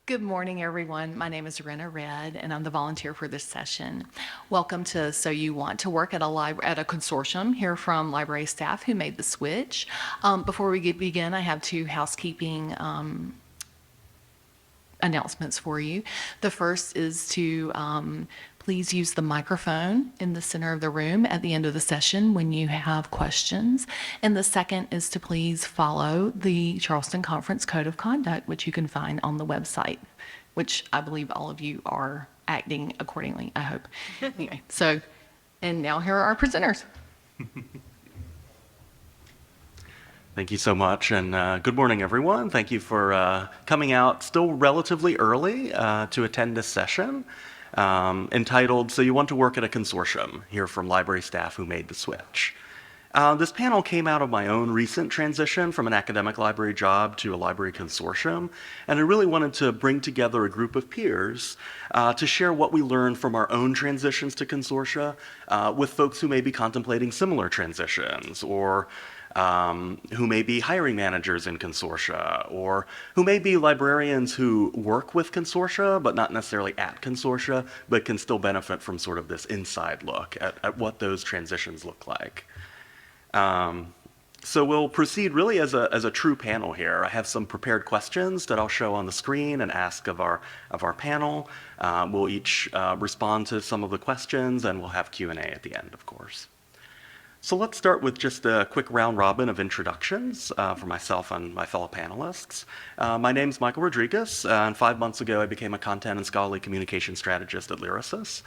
Good morning, everyone. My name is Rena Red, and I'm the volunteer for this session. Welcome to So You Want to Work at a consortium, here from library staff who made the switch. Before we begin, I have two housekeeping announcements for you. The first is to please use the microphone in the center of the room at the end of the session when you have questions. And the second is to please follow the Charleston Conference Code of Conduct, which you can find on the website, which I believe all of you are acting accordingly, I hope. Anyway, and now here are our presenters. Thank you so much, and good morning, everyone. Thank you for coming out still relatively early to attend this session entitled, So You Want to Work at a Consortium, here from library staff who made the switch. This panel came out of my own recent transition from an academic library job to a library consortium, and I really wanted to bring together a group of peers to share what we learned from our own transitions to consortia with folks who may be contemplating similar transitions, or who may be hiring managers in consortia, or who may be librarians who work with consortia, but not necessarily at consortia, but can still benefit from sort of this inside look at what those transitions look like. So we'll proceed really as a true panel here. I have some prepared questions that I'll show on the screen and ask of our panel. We'll each respond to some of the questions, and we'll have Q&A at the end, of course. So let's start with just a quick round robin of introductions for myself and my fellow panelists. My name's Michael Rodriguez, and 5 months ago I became a content and scholarly communication strategist at Lyrasis,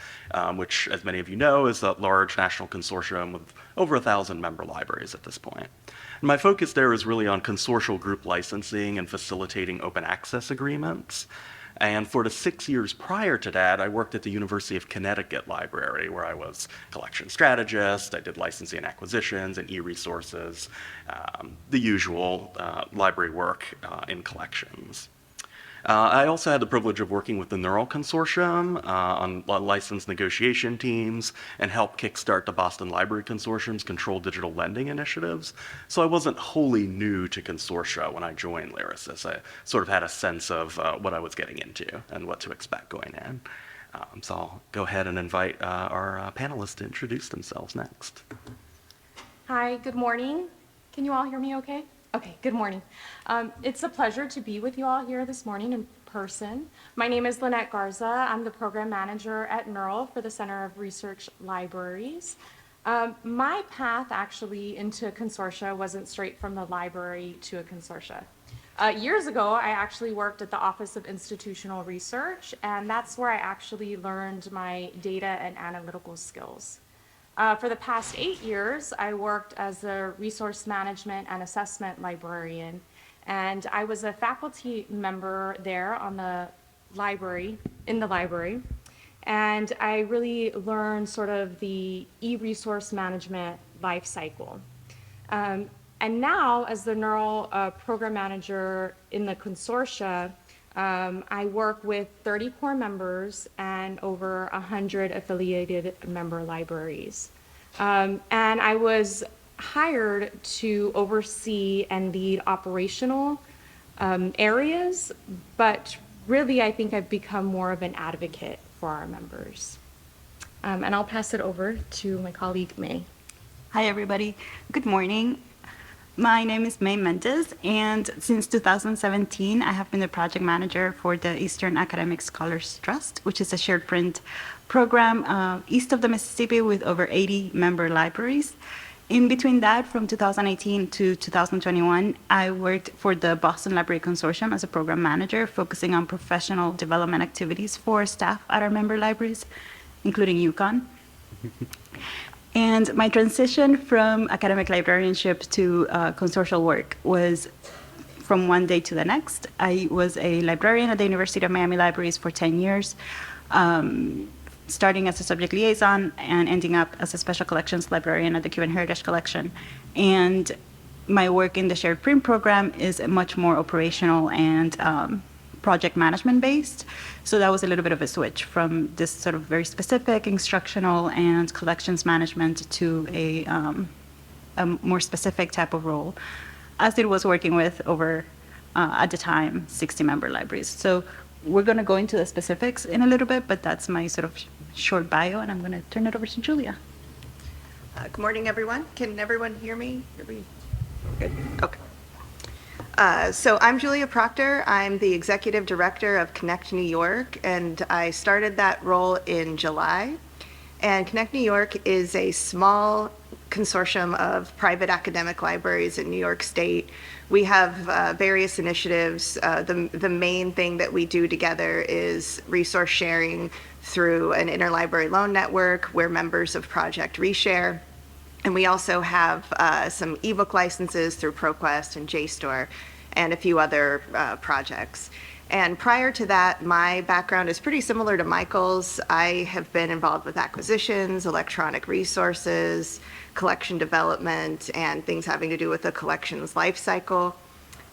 which, as many of you know, is a large national consortium with over 1,000 member libraries at this point. And my focus there is really on consortial group licensing and facilitating open access agreements. And for the 6 years prior to that, I worked at the University of Connecticut Library, where I was collection strategist. I did licensing and acquisitions and e-resources, the usual library work in collections. I also had the privilege of working with the Neural Consortium on license negotiation teams and helped kickstart the Boston Library Consortium's controlled digital lending initiatives. So I wasn't wholly new to consortia when I joined Lyrasis. I sort of had a sense of what I was getting into and what to expect going in. So I'll go ahead and invite our panelists to introduce themselves next. Hi, good morning. Can you all hear me okay? Okay, good morning. It's a pleasure to be with you all here this morning in person. My name is Lynette Garza. I'm the program manager at Neural for the Center of Research Libraries. My path actually into consortia wasn't straight from the library to a consortia. Years ago, I actually worked at the Office of Institutional Research, and that's where I actually learned my data and analytical skills. For the past 8 years, I worked as a resource management and assessment librarian, and I was a faculty member there on the library, and I really learned sort of the e-resource management life cycle. And now, as the Neural program manager in the consortia, I work with 30 core members and over 100 affiliated member libraries. And I was hired to oversee and lead operational areas, but really I think I've become more of an advocate for our members. And I'll pass it over to my colleague, May. Hi, everybody. Good morning. My name is May Mendez, and since 2017, I have been the project manager for the Eastern Academic Scholars Trust, which is a shared print program east of the Mississippi with over 80 member libraries. In between that, from 2018 to 2021, I worked for the Boston Library Consortium as a program manager, focusing on professional development activities for staff at our member libraries, including UConn. And my transition from academic librarianship to consortial work was from one day to the next. I was a librarian at the University of Miami Libraries for 10 years, starting as a subject liaison and ending up as a special collections librarian at the Cuban Heritage Collection. And my work in the shared print program is much more operational and project management based. So that was a little bit of a switch from this sort of very specific instructional and collections management to a more specific type of role, as it was working with over, at the time, 60 member libraries. So we're going to go into the specifics in a little bit, but that's my sort of short bio, and I'm going to turn it over to Julia. Good morning, everyone. Can everyone hear me? Good. Okay. So I'm Julia Proctor. I'm the executive director of Connect New York, and I started that role in July. And Connect New York is a small consortium of private academic libraries in New York State. We have various initiatives. The main thing that we do together is resource sharing through an interlibrary loan network. We're members of Project Reshare. And we also have some ebook licenses through ProQuest and JSTOR and a few other projects. And prior to that, my background is pretty similar to Michael's. I have been involved with acquisitions, electronic resources, collection development, and things having to do with the collections life cycle.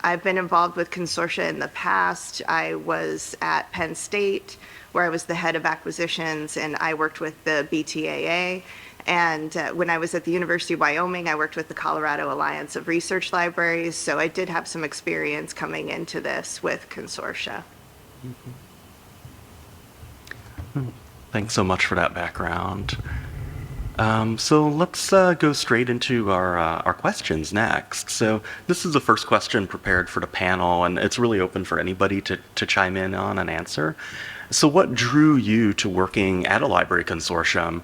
I've been involved with consortia in the past. I was at Penn State, where I was the head of acquisitions, and I worked with the BTAA. And when I was at the University of Wyoming, I worked with the Colorado Alliance of Research Libraries, so I did have some experience coming into this with consortia. Thanks so much for that background. So let's go straight into our questions next. So this is the first question prepared for the panel, and it's really open for anybody to chime in on and answer. So what drew you to working at a library consortium?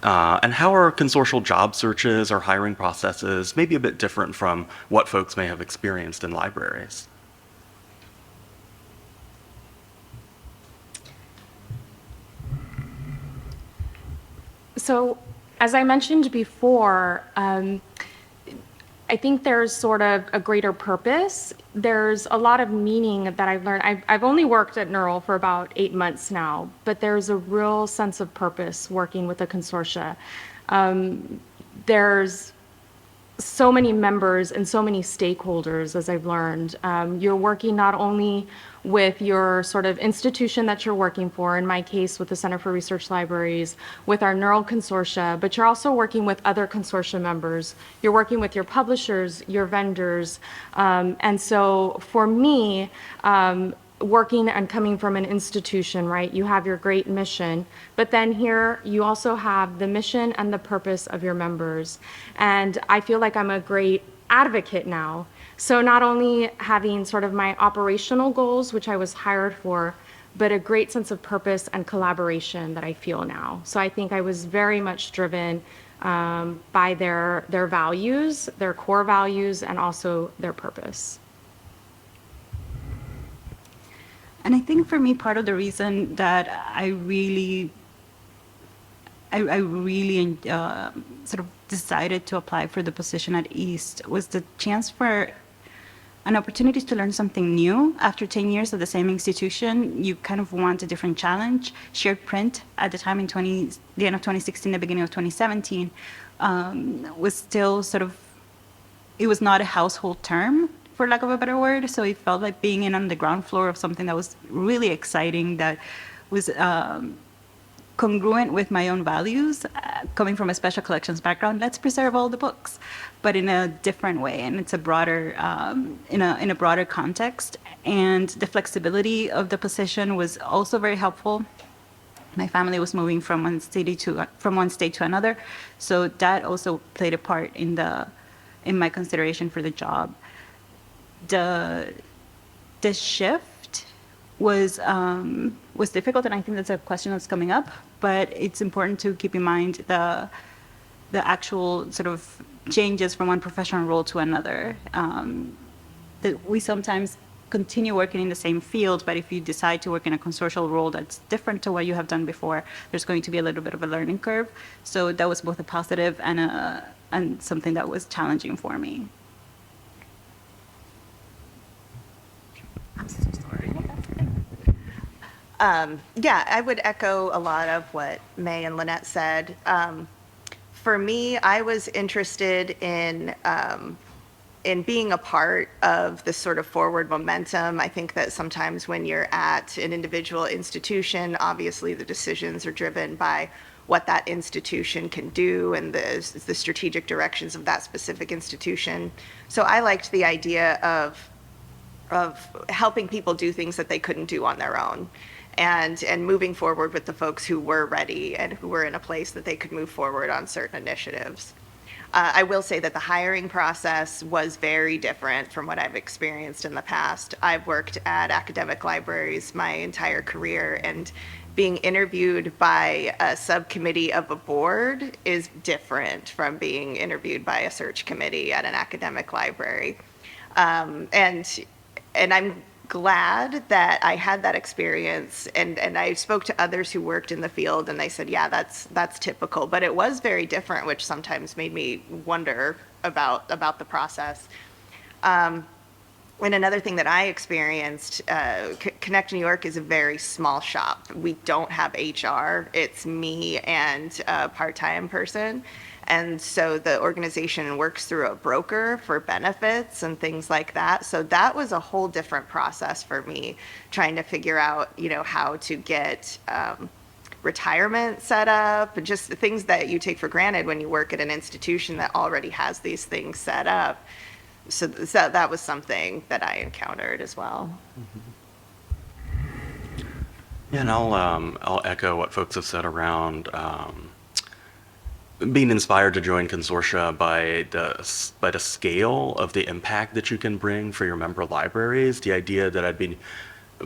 And how are consortial job searches or hiring processes maybe a bit different from what folks may have experienced in libraries? So, as I mentioned before, I think there's sort of a greater purpose. There's a lot of meaning that I've learned. I've only worked at NERL for about 8 months now, but there's a real sense of purpose working with a consortia. There's so many members and so many stakeholders, as I've learned. You're working not only with your sort of institution that you're working for, in my case with the Center for Research Libraries, with our NERL consortia, but you're also working with other consortia members. You're working with your publishers, your vendors. And so for me, working and coming from an institution, right, you have your great mission, but then here you also have the mission and the purpose of your members. And I feel like I'm a great advocate now. So not only having sort of my operational goals, which I was hired for, but a great sense of purpose and collaboration that I feel now. So I think I was very much driven by their values, their core values, and also their purpose. And I think for me, part of the reason that I really sort of decided to apply for the position at East was the chance for an opportunity to learn something new. After 10 years of the same institution, you kind of want a different challenge. Shared print at the time in the end of 2016, the beginning of 2017, was still sort of, it was not a household term, for lack of a better word. So it felt like being in on the ground floor of something that was really exciting, that was congruent with my own values, coming from a special collections background. Let's preserve all the books, but in a different way, and it's a broader, in a broader context. And the flexibility of the position was also very helpful. My family was moving from one state to another, so that also played a part in my consideration for the job. The shift was difficult, and I think that's a question that's coming up. But it's important to keep in mind the actual sort of changes from one professional role to another. That we sometimes continue working in the same field, but if you decide to work in a consortial role that's different to what you have done before, there's going to be a little bit of a learning curve. So that was both a positive and something that was challenging for me. I'm so sorry. Yeah, I would echo a lot of what May and Lynette said. For me, I was interested in being a part of this sort of forward momentum. I think that sometimes when you're at an individual institution, obviously the decisions are driven by what that institution can do and the strategic directions of that specific institution. So I liked the idea of helping people do things that they couldn't do on their own, and moving forward with the folks who were ready and who were in a place that they could move forward on certain initiatives. I will say that the hiring process was very different from what I've experienced in the past. I've worked at academic libraries my entire career, and being interviewed by a subcommittee of a board is different from being interviewed by a search committee at an academic library. And I'm glad that I had that experience, and I spoke to others who worked in the field, and they said, yeah, that's typical, but it was very different, which sometimes made me wonder about the process. And another thing that I experienced, Connect New York is a very small shop. We don't have HR. It's me and a part-time person. And so the organization works through a broker for benefits and things like that. So that was a whole different process for me, trying to figure out, how to get retirement set up, just the things that you take for granted when you work at an institution that already has these things set up. So that was something that I encountered as well. Yeah, and I'll echo what folks have said around being inspired to join consortia by the scale of the impact that you can bring for your member libraries. The idea that I'd be,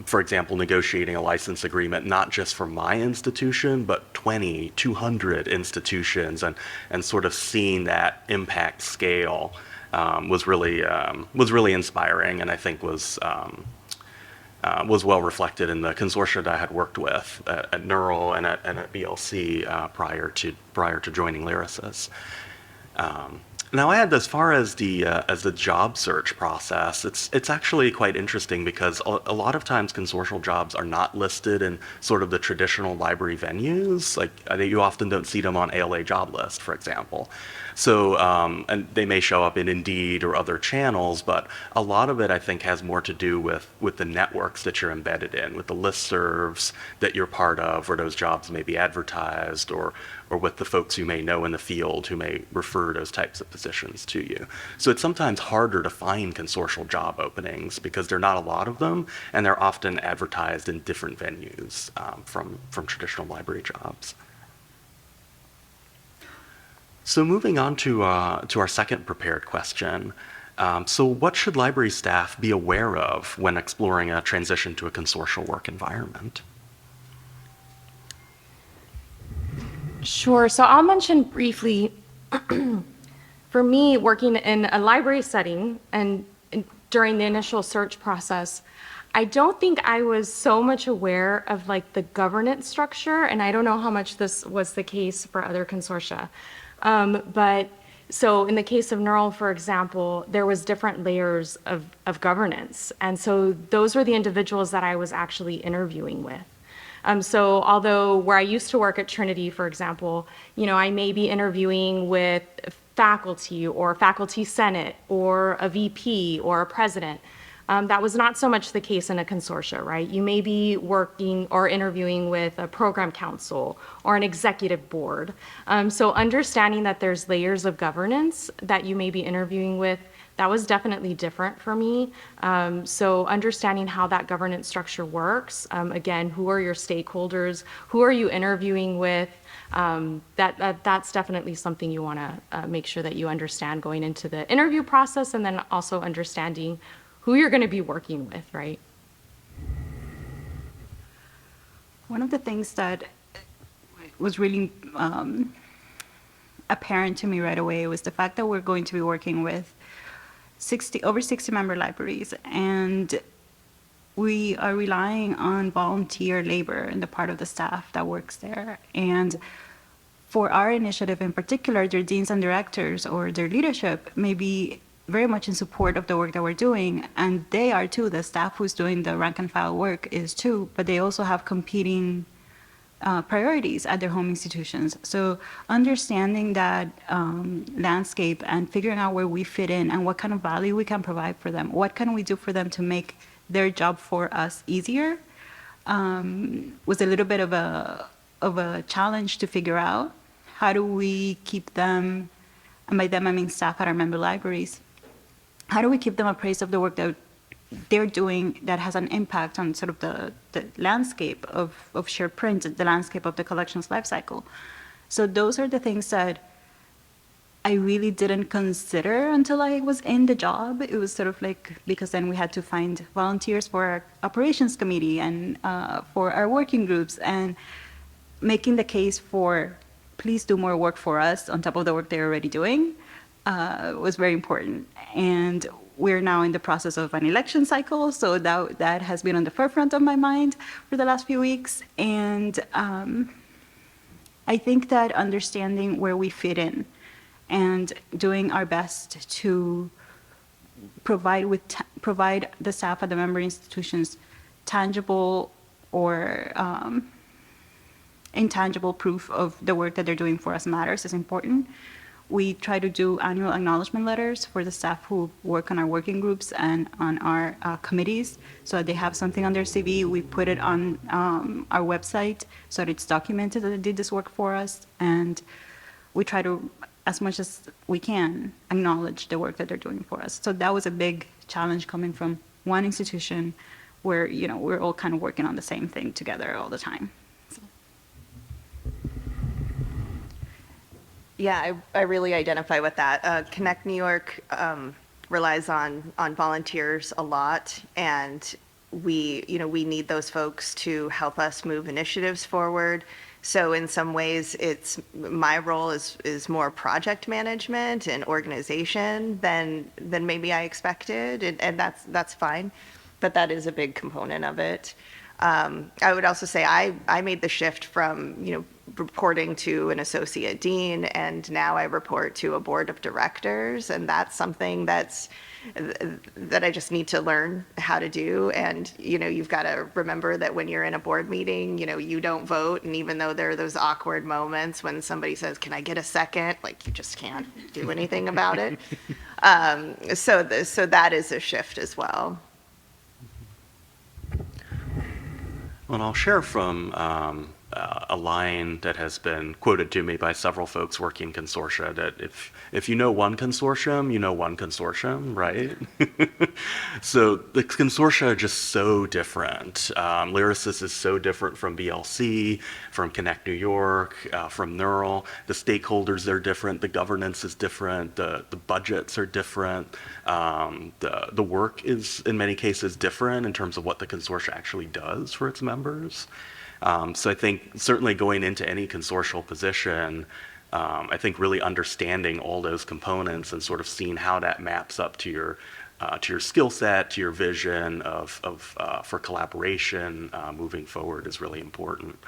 for example, negotiating a license agreement not just for my institution, but 20, 200 institutions, and sort of seeing that impact scale was really inspiring, and I think was well reflected in the consortia that I had worked with at Neural and at BLC prior to joining Lyrasis. Now, as far as the job search process, it's actually quite interesting because a lot of times consortial jobs are not listed in sort of the traditional library venues. Like you often don't see them on ALA job list, for example. So, and they may show up in Indeed or other channels, but a lot of it, I think, has more to do with the networks that you're embedded in, with the listservs that you're part of, where those jobs may be advertised, or with the folks you may know in the field who may refer those types of positions to you. So it's sometimes harder to find consortial job openings because there are not a lot of them, and they're often advertised in different venues from traditional library jobs. So moving on to our second prepared question. So what should library staff be aware of when exploring a transition to a consortial work environment? Sure. So I'll mention briefly, for me, working in a library setting and during the initial search process, I don't think I was so much aware of like the governance structure, and I don't know how much this was the case for other consortia. But so in the case of Neural, for example, there was different layers of governance. And so those were the individuals that I was actually interviewing with. So although where I used to work at Trinity, for example, I may be interviewing with faculty or faculty senate or a VP or a president. That was not so much the case in a consortia, right? You may be working or interviewing with a program council or an executive board. So understanding that there's layers of governance that you may be interviewing with, that was definitely different for me. So understanding how that governance structure works, again, who are your stakeholders, who are you interviewing with, that's definitely something you want to make sure that you understand going into the interview process, and then also understanding who you're going to be working with, right? One of the things that was really apparent to me right away was the fact that we're going to be working with over 60 member libraries, and we are relying on volunteer labor in the part of the staff that works there. And for our initiative in particular, their deans and directors or their leadership may be very much in support of the work that we're doing, and they are too. The staff who's doing the rank and file work is too, but they also have competing priorities at their home institutions. So understanding that landscape and figuring out where we fit in and what kind of value we can provide for them, what can we do for them to make their job for us easier, was a little bit of a challenge to figure out. How do we keep them, and by them I mean staff at our member libraries, how do we keep them appraised of the work that they're doing that has an impact on sort of the landscape of shared print, the landscape of the collections lifecycle. So those are the things that I really didn't consider until I was in the job. It was sort of like, because then we had to find volunteers for our operations committee and for our working groups, and making the case for please do more work for us on top of the work they're already doing was very important. And we're now in the process of an election cycle, so that has been on the forefront of my mind for the last few weeks. And I think that understanding where we fit in and doing our best to provide the staff at the member institutions tangible or intangible proof of the work that they're doing for us matters is important. We try to do annual acknowledgement letters for the staff who work on our working groups and on our committees, so that they have something on their CV. We put it on our website so that it's documented that they did this work for us, and we try to, as much as we can, acknowledge the work that they're doing for us. So that was a big challenge coming from one institution where, you know, we're all kind of working on the same thing together all the time. Yeah, I really identify with that. Connect New York relies on volunteers a lot, and we need those folks to help us move initiatives forward. So in some ways, it's my role is more project management and organization than maybe I expected, and that's fine, but that is a big component of it. I would also say I made the shift from, reporting to an associate dean, and now I report to a board of directors, and that's something that I just need to learn how to do. And, you've got to remember that when you're in a board meeting, you don't vote, and even though there are those awkward moments when somebody says, "Can I get a second?" like, you just can't do anything about it. So that is a shift as well. Well, I'll share from a line that has been quoted to me by several folks working consortia, that if you know one consortium, you know one consortium, right? So the consortia are just so different. Lyrasis is so different from BLC, from Connect New York, from Neural. The stakeholders are different, the governance is different, the budgets are different. The work is, in many cases, different in terms of what the consortia actually does for its members. So I think certainly going into any consortial position, I think really understanding all those components and sort of seeing how that maps up to your skill set, to your vision for collaboration moving forward is really important.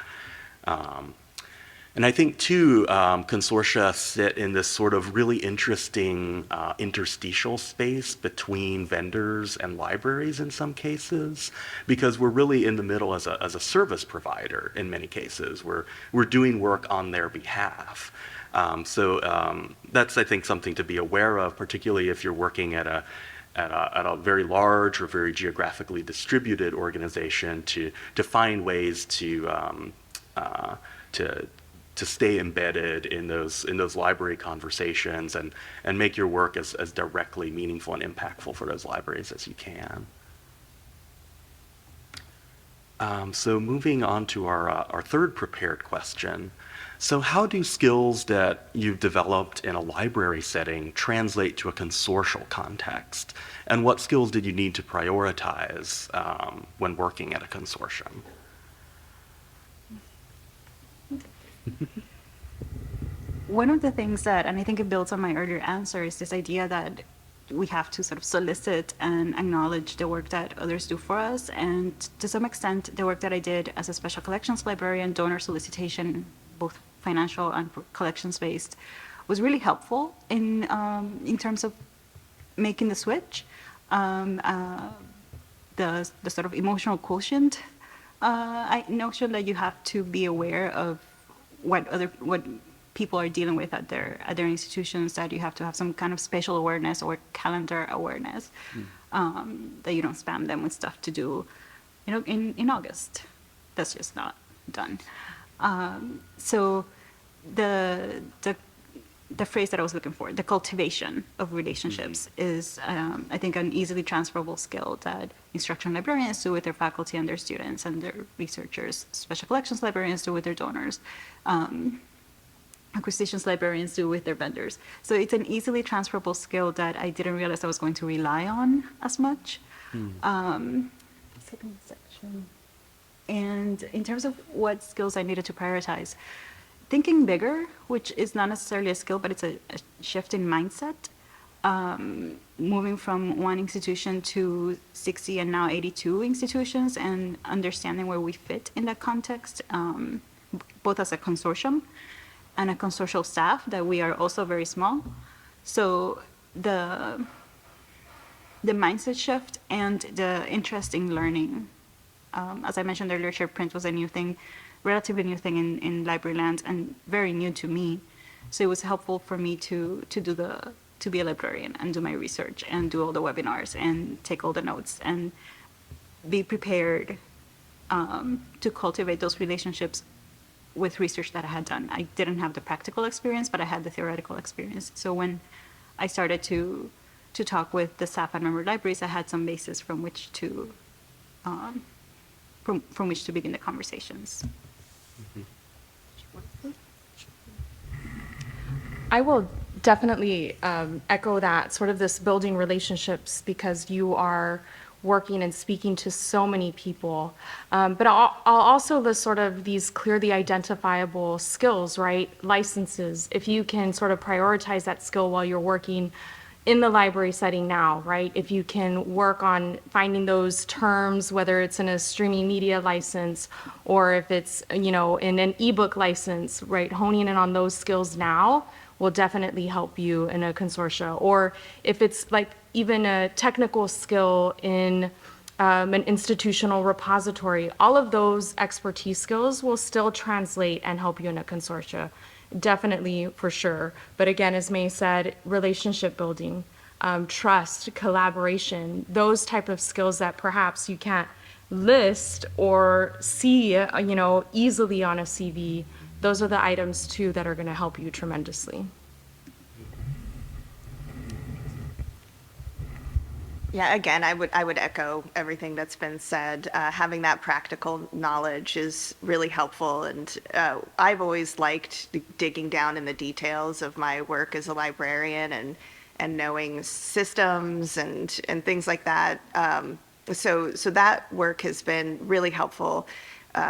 And I think, too, consortia sit in this sort of really interesting interstitial space between vendors and libraries in some cases, because we're really in the middle as a service provider in many cases. We're doing work on their behalf. So that's, I think, something to be aware of, particularly if you're working at a very large or very geographically distributed organization, to find ways to stay embedded in those library conversations and make your work as directly meaningful and impactful for those libraries as you can. So moving on to our third prepared question. So how do skills that you've developed in a library setting translate to a consortial context? And what skills did you need to prioritize when working at a consortium? One of the things that, and I think it builds on my earlier answer, is this idea that we have to sort of solicit and acknowledge the work that others do for us. And to some extent, the work that I did as a special collections librarian, donor solicitation, both financial and collections-based, was really helpful in terms of making the switch. The sort of emotional quotient notion that you have to be aware of what people are dealing with at their institutions, that you have to have some kind of spatial awareness or calendar awareness, that you don't spam them with stuff to do, in August. That's just not done. So the the phrase that I was looking for, the cultivation of relationships, is, I think, an easily transferable skill that instructional librarians do with their faculty and their students and their researchers. Special collections librarians do with their donors. Acquisitions librarians do with their vendors. So it's an easily transferable skill that I didn't realize I was going to rely on as much. Second section. And in terms of what skills I needed to prioritize, thinking bigger, which is not necessarily a skill, but it's a shift in mindset. Moving from one institution to 60 and now 82 institutions, and understanding where we fit in that context, both as a consortium and a consortial staff, that we are also very small. So the mindset shift and the interest in learning. As I mentioned earlier, shared print was a new thing, relatively new thing in library land, and very new to me. So it was helpful for me to be a librarian and do my research and do all the webinars and take all the notes and be prepared to cultivate those relationships with research that I had done. I didn't have the practical experience, but I had the theoretical experience. So when I started to talk with the staff at member libraries, I had some basis from which to begin the conversations. I will definitely echo that, sort of this building relationships, because you are working and speaking to so many people. But I'll also list sort of these clearly identifiable skills, right? Licenses, if you can sort of prioritize that skill while you're working in the library setting now, right? If you can work on finding those terms, whether it's in a streaming media license or if it's, in an ebook license, right? Honing in on those skills now will definitely help you in a consortia. Or if it's like even a technical skill in an institutional repository, all of those expertise skills will still translate and help you in a consortia. Definitely, for sure. But again, as May said, relationship building, trust, collaboration, those type of skills that perhaps you can't list or see, easily on a CV. Those are the items too that are going to help you tremendously. Yeah, again, I would echo everything that's been said. Having that practical knowledge is really helpful, and I've always liked digging down in the details of my work as a librarian and knowing systems and things like that. So that work has been really helpful.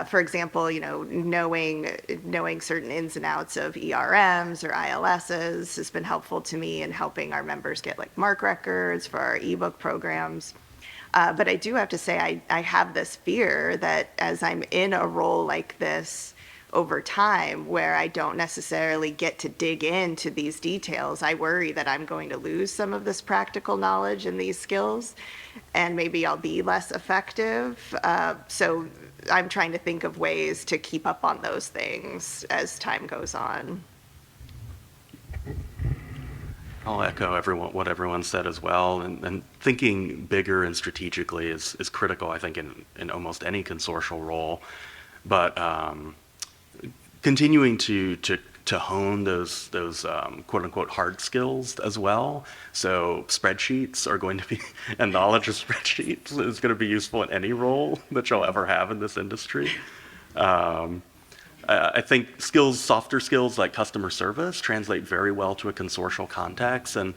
For example, knowing certain ins and outs of ERMs or ILSs has been helpful to me in helping our members get like MARC records for our ebook programs. But I do have to say, I have this fear that as I'm in a role like this over time, where I don't necessarily get to dig into these details, I worry that I'm going to lose some of this practical knowledge and these skills, and maybe I'll be less effective. So I'm trying to think of ways to keep up on those things as time goes on. I'll echo what everyone said as well, and thinking bigger and strategically is critical, I think, in almost any consortial role. But continuing to hone those quote unquote hard skills as well. So spreadsheets are going to be, and knowledge of spreadsheets is going to be useful in any role that you'll ever have in this industry. I think softer skills like customer service translate very well to a consortial context. And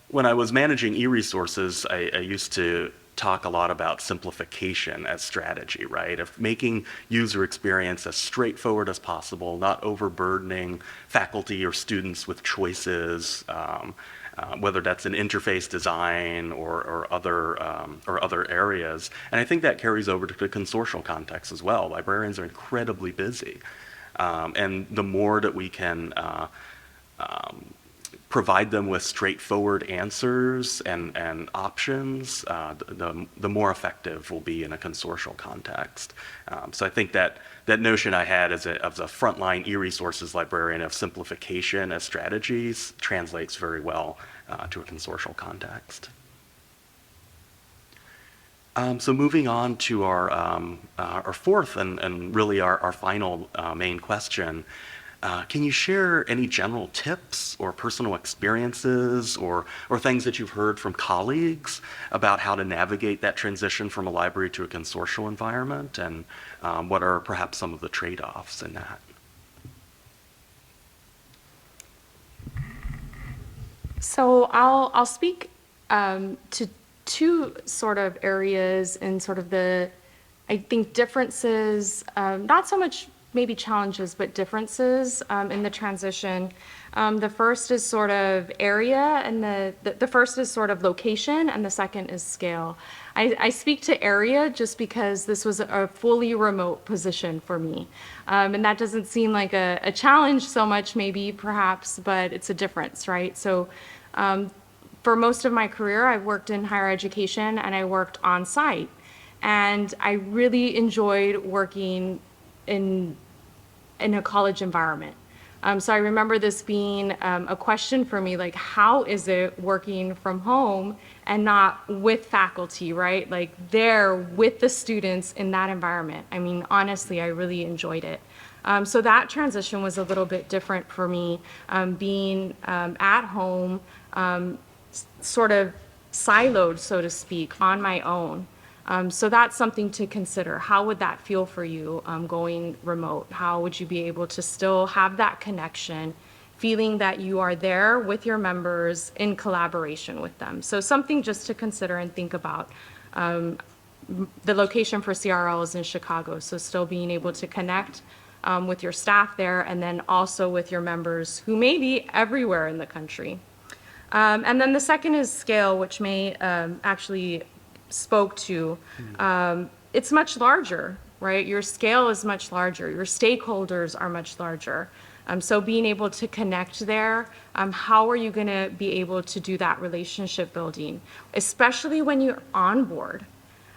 when I was managing e-resources, I used to talk a lot about simplification as strategy, right? Of making user experience as straightforward as possible, not overburdening faculty or students with choices, whether that's in interface design or other areas. And I think that carries over to the consortial context as well. Librarians are incredibly busy. And the more that we can provide them with straightforward answers and options, the more effective we'll be in a consortial context. So I think that notion I had as a frontline e-resources librarian of simplification as strategies translates very well to a consortial context. So moving on to our fourth and really our final main question. Can you share any general tips or personal experiences or things that you've heard from colleagues about how to navigate that transition from a library to a consortial environment, and what are perhaps some of the trade-offs in that? So I'll speak to two sort of areas and sort of I think differences, not so much maybe challenges, but differences in the transition. The first is sort of area, and the first is sort of location, and the second is scale. I speak to area just because this was a fully remote position for me. And that doesn't seem like a challenge so much, maybe, perhaps, but it's a difference, right? So for most of my career, I've worked in higher education and I worked on site. And I really enjoyed working in a college environment. So I remember this being a question for me, like, how is it working from home and not with faculty, right? Like, there with the students in that environment. I mean, honestly, I really enjoyed it. So that transition was a little bit different for me, being at home, sort of siloed, so to speak, on my own. So that's something to consider. How would that feel for you going remote? How would you be able to still have that connection, feeling that you are there with your members in collaboration with them? So something just to consider and think about. The location for CRL is in Chicago, so still being able to connect with your staff there, and then also with your members who may be everywhere in the country. And then the second is scale, which May actually spoke to. It's much larger, right? Your scale is much larger. Your stakeholders are much larger. So being able to connect there, how are you going to be able to do that relationship building, especially when you're on board?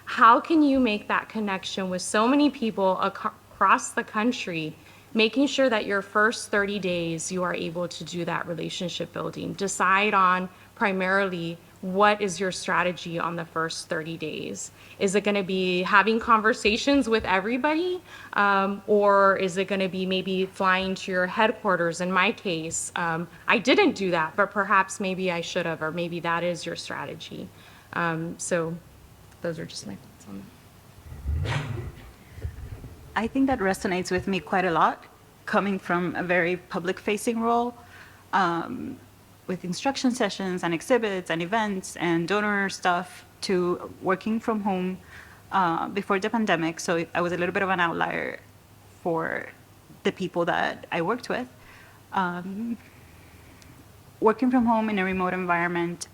How can you make that connection with so many people across the country, making sure that your first 30 days you are able to do that relationship building? Decide on primarily what is your strategy on the first 30 days. Is it going to be having conversations with everybody? Or is it going to be maybe flying to your headquarters? In my case, I didn't do that, but perhaps maybe I should have, or maybe that is your strategy. So those are just my thoughts on that. I think that resonates with me quite a lot, coming from a very public-facing role, with instruction sessions and exhibits and events and donor stuff, to working from home before the pandemic. So I was a little bit of an outlier for the people that I worked with. Working from home in a remote environment,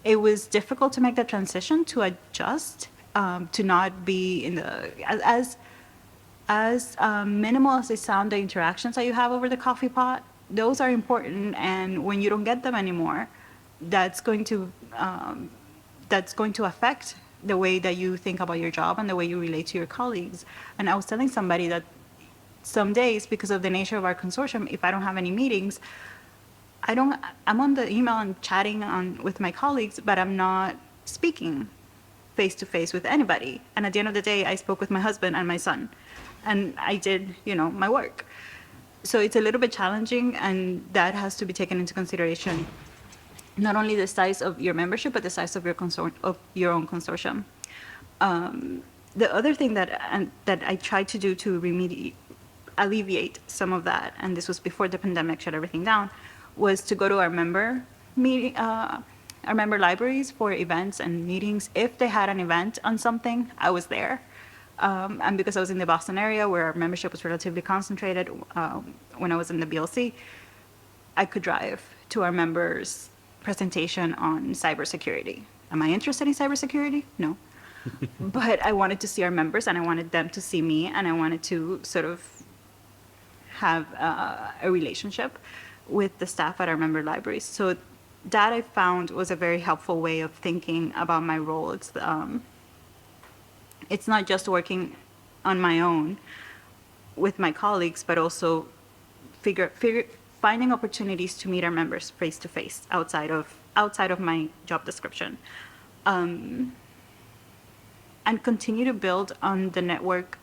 it was difficult to make the transition, to adjust, to not be in the, as minimal as they sound, the interactions that you have over the coffee pot, those are important. And when you don't get them anymore, that's going to affect the way that you think about your job and the way you relate to your colleagues. And I was telling somebody that some days, because of the nature of our consortium, if I don't have any meetings, I'm on the email and chatting with my colleagues, but I'm not speaking face to face with anybody. And at the end of the day, I spoke with my husband and my son, and I did, my work. So it's a little bit challenging, and that has to be taken into consideration. Not only the size of your membership, but the size of your own consortium. The other thing that I tried to do to alleviate some of that, and this was before the pandemic shut everything down, was to go to our member libraries for events and meetings. If they had an event on something, I was there. And because I was in the Boston area, where our membership was relatively concentrated, when I was in the BLC, I could drive to our members' presentation on cybersecurity. Am I interested in cybersecurity? No. But I wanted to see our members, and I wanted them to see me, and I wanted to sort of have a relationship with the staff at our member libraries. So that I found was a very helpful way of thinking about my role. It's not just working on my own with my colleagues, but also finding opportunities to meet our members face to face outside of my job description, and continue to build on the network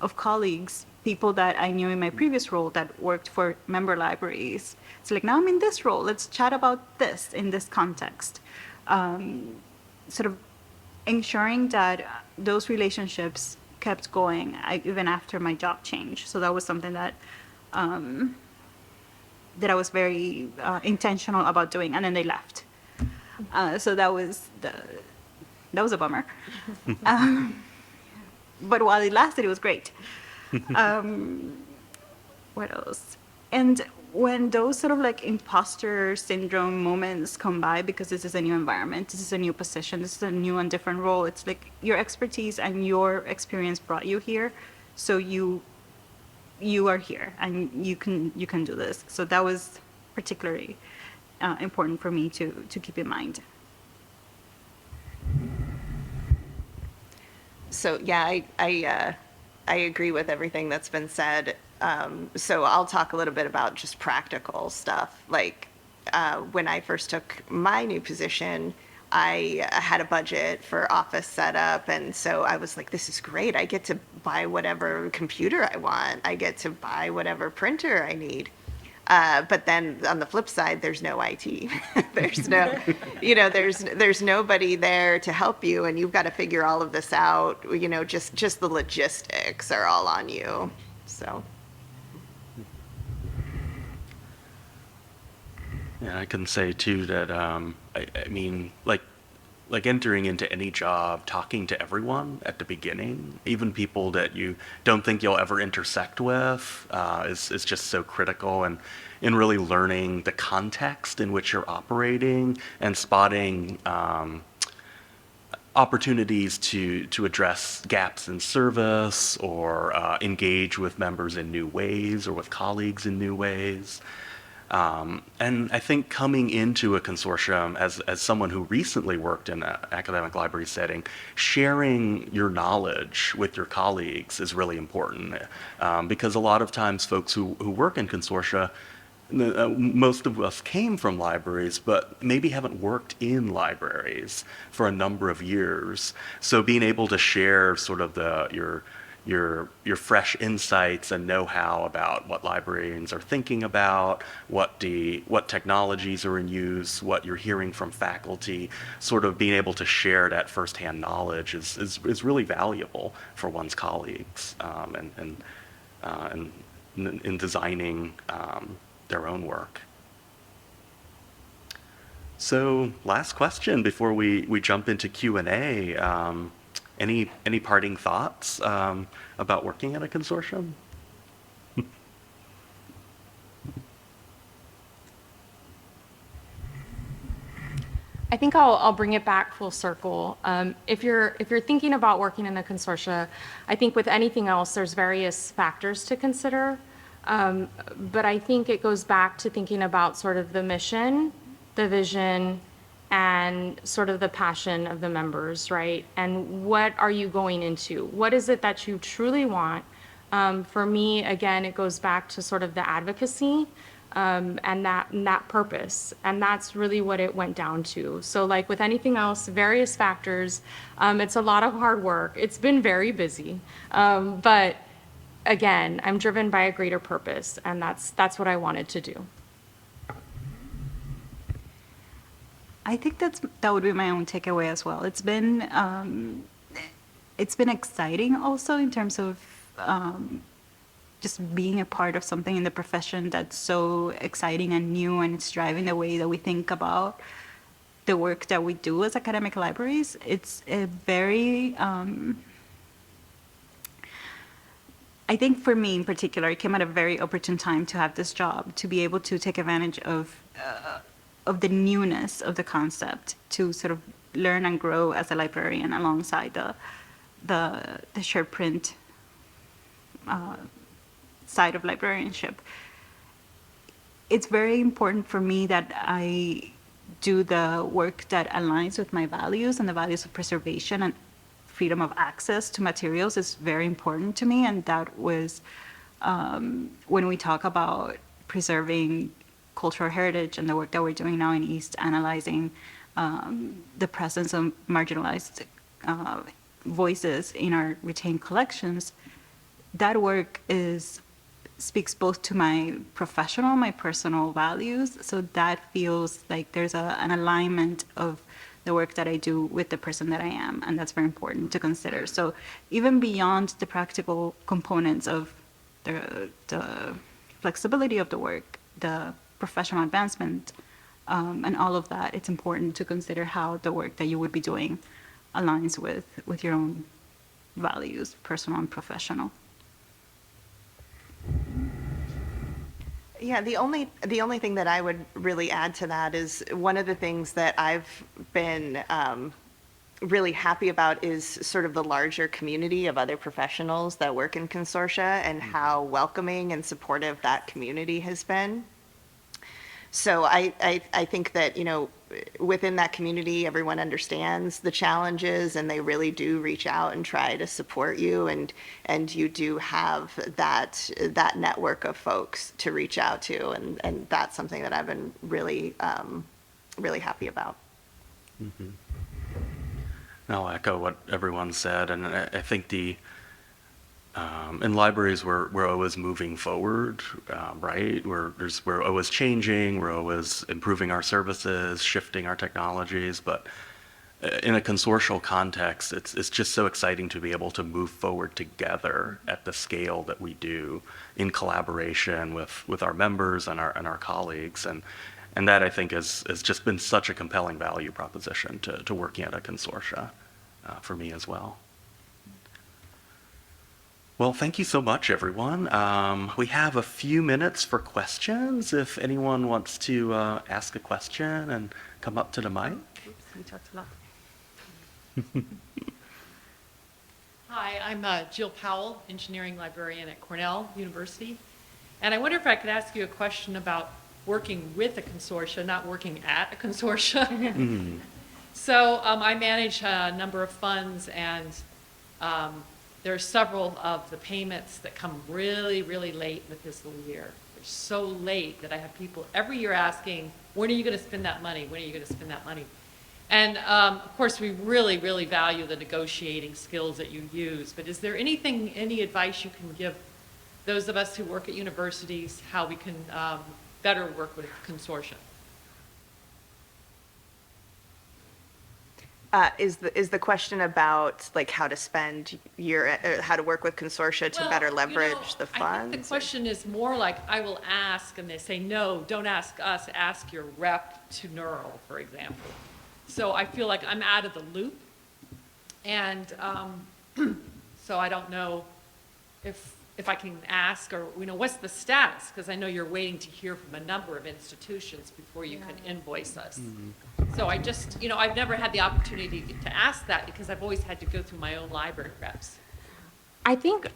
of colleagues people that I knew in my previous role that worked for member libraries. It's like, now I'm in this role, let's chat about this in this context. Sort of ensuring that those relationships kept going even after my job change. So that was something that that I was very intentional about doing, and then they left. So that was a bummer. But while it lasted, it was great. What else? And when those sort of like imposter syndrome moments come by, because this is a new environment, this is a new position, this is a new and different role, it's like your expertise and your experience brought you here, so you are here and you can do this. So that was particularly important for me to keep in mind. So yeah, I agree with everything that's been said. So I'll talk a little bit about just practical stuff. Like when I first took my new position, I had a budget for office setup, and so I was like, this is great. I get to buy whatever computer I want. I get to buy whatever printer I need. But then on the flip side, there's no IT. There's no, there's nobody there to help you, and you've got to figure all of this out. Just the logistics are all on you. So. Yeah, I can say too that I mean, like entering into any job, talking to everyone at the beginning, even people that you don't think you'll ever intersect with, is just so critical, and in really learning the context in which you're operating and spotting opportunities to address gaps in service or engage with members in new ways or with colleagues in new ways. And I think coming into a consortium as someone who recently worked in an academic library setting, sharing your knowledge with your colleagues is really important, because a lot of times folks who work in consortia, most of us came from libraries, but maybe haven't worked in libraries for a number of years. So being able to share sort of your fresh insights and know-how about what librarians are thinking about, what technologies are in use, what you're hearing from faculty, sort of being able to share that firsthand knowledge is really valuable for one's colleagues, and in designing their own work. So last question before we jump into Q&A. Any parting thoughts about working at a consortium? I think I'll bring it back full circle. If you're thinking about working in a consortia, I think with anything else, there's various factors to consider. But I think it goes back to thinking about sort of the mission, the vision, and sort of the passion of the members, right? And what are you going into? What is it that you truly want? For me, again, it goes back to sort of the advocacy and that purpose. And that's really what it went down to. So like with anything else, various factors, it's a lot of hard work. It's been very busy. But again, I'm driven by a greater purpose, and that's what I wanted to do. I think that would be my own takeaway as well. It's been exciting also in terms of just being a part of something in the profession that's so exciting and new, and it's driving the way that we think about the work that we do as academic libraries. It's a very I think for me in particular, it came at a very opportune time to have this job, to be able to take advantage of the newness of the concept, to sort of learn and grow as a librarian alongside the shared print side of librarianship. It's very important for me that I do the work that aligns with my values, and the values of preservation and freedom of access to materials is very important to me. And that was when we talk about preserving cultural heritage and the work that we're doing now in East, analyzing the presence of marginalized voices in our retained collections, that work speaks both to my professional, my personal values. So that feels like there's an alignment of the work that I do with the person that I am, and that's very important to consider. So even beyond the practical components of the flexibility of the work, the professional advancement, and all of that, it's important to consider how the work that you would be doing aligns with your own values, personal and professional. Yeah, the only thing that I would really add to that is one of the things that I've been really happy about is sort of the larger community of other professionals that work in consortia and how welcoming and supportive that community has been. So I think that, within that community, everyone understands the challenges and they really do reach out and try to support you. And you do have that network of folks to reach out to. And that's something that I've been really, really happy about. I'll echo what everyone said, and I think in libraries we're always moving forward, right? We're always changing, we're always improving our services, shifting our technologies, but in a consortial context, it's just so exciting to be able to move forward together at the scale that we do in collaboration with our members and our colleagues, and that I think has just been such a compelling value proposition to working at a consortia for me as well. Well, thank you so much, everyone. We have a few minutes for questions. If anyone wants to ask a question and come up to the mic. Oops, we talked a lot. Hi, I'm Jill Powell, engineering librarian at Cornell University. And I wonder if I could ask you a question about working with a consortia, not working at a consortia. So I manage a number of funds, and there are several of the payments that come really, really late in the fiscal year. They're so late that I have people every year asking, when are you going to spend that money? When are you going to spend that money? And of course, we really, really value the negotiating skills that you use. But is there any advice you can give those of us who work at universities, how we can better work with consortia? Is the question about like how to spend how to work with consortia to better leverage the funds? I think the question is more like, I will ask, and they say, no, don't ask us, ask your rep to Neural, for example. So I feel like I'm out of the loop, and so I don't know if I can ask, or what's the status? Because I know you're waiting to hear from a number of institutions before you can invoice us. So I just, I've never had the opportunity to ask that because I've always had to go through my own library reps. I think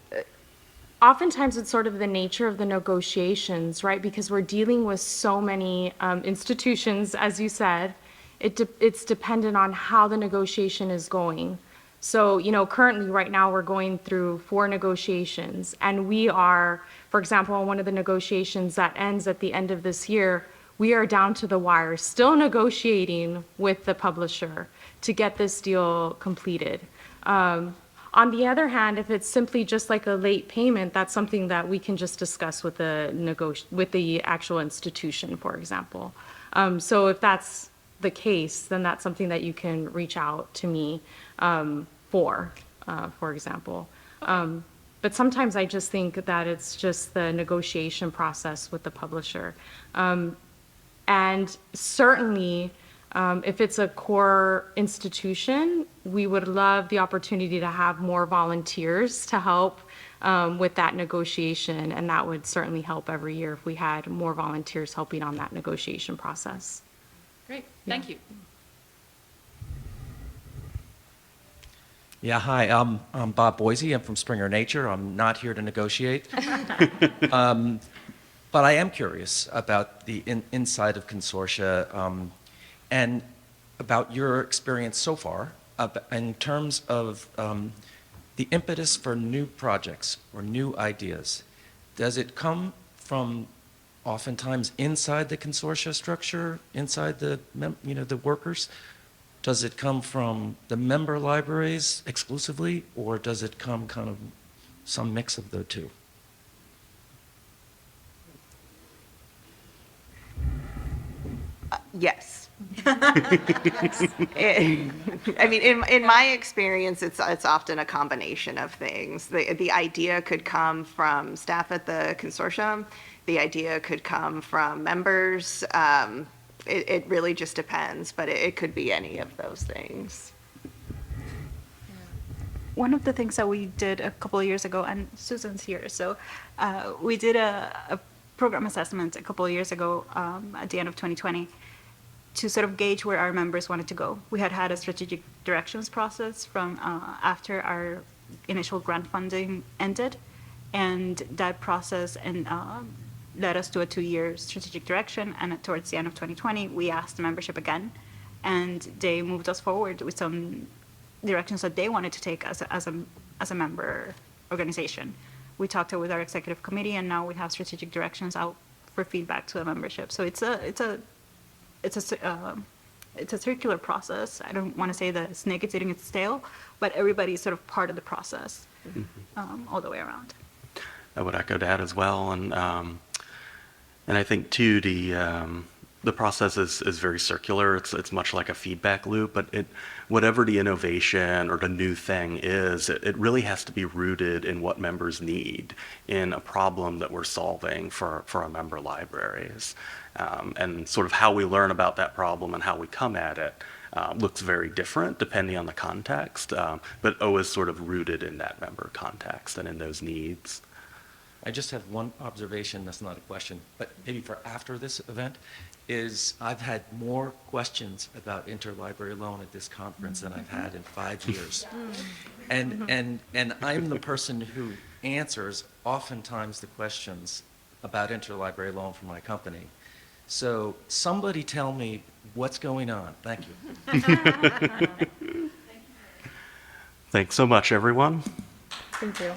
oftentimes it's sort of the nature of the negotiations, right? Because we're dealing with so many institutions, as you said. It's dependent on how the negotiation is going. So, currently right now we're going through 4 negotiations, and we are, for example, on one of the negotiations that ends at the end of this year, we are down to the wire, still negotiating with the publisher to get this deal completed. On the other hand, if it's simply just like a late payment, that's something that we can just discuss with the actual institution, for example. So if that's the case, then that's something that you can reach out to me for example. But sometimes I just think that it's just the negotiation process with the publisher. And certainly, if it's a core institution, we would love the opportunity to have more volunteers to help with that negotiation, and that would certainly help every year if we had more volunteers helping on that negotiation process. Great, thank you. Yeah, hi, I'm Bob Boise. I'm from Springer Nature. I'm not here to negotiate. But I am curious about the inside of consortia and about your experience so far in terms of the impetus for new projects or new ideas. Does it come from oftentimes inside the consortia structure, inside the workers? Does it come from the member libraries exclusively, or does it come kind of some mix of the two? Yes. I mean, in my experience, it's often a combination of things. The idea could come from staff at the consortium. The idea could come from members. It really just depends, but it could be any of those things. One of the things that we did a couple of years ago, and Susan's here, so we did a program assessment a couple of years ago at the end of 2020 to sort of gauge where our members wanted to go. We had a strategic directions process from after our initial grant funding ended, and that process led us to a 2-year strategic direction. And towards the end of 2020, we asked the membership again, and they moved us forward with some directions that they wanted to take as a member organization. We talked with our executive committee, and now we have strategic directions out for feedback to the membership. So it's a circular process. I don't want to say the snake is eating its tail, but everybody's sort of part of the process all the way around. I would echo that as well, and I think too the process is very circular. It's much like a feedback loop, but whatever the innovation or the new thing is, it really has to be rooted in what members need, in a problem that we're solving for our member libraries. And sort of how we learn about that problem and how we come at it looks very different depending on the context, but always sort of rooted in that member context and in those needs. I just have one observation, that's not a question, but maybe for after this event, is I've had more questions about interlibrary loan at this conference than I've had in 5 years. And I'm the person who answers oftentimes the questions about interlibrary loan for my company. So somebody tell me what's going on. Thank you. Thanks so much, everyone. Thank you.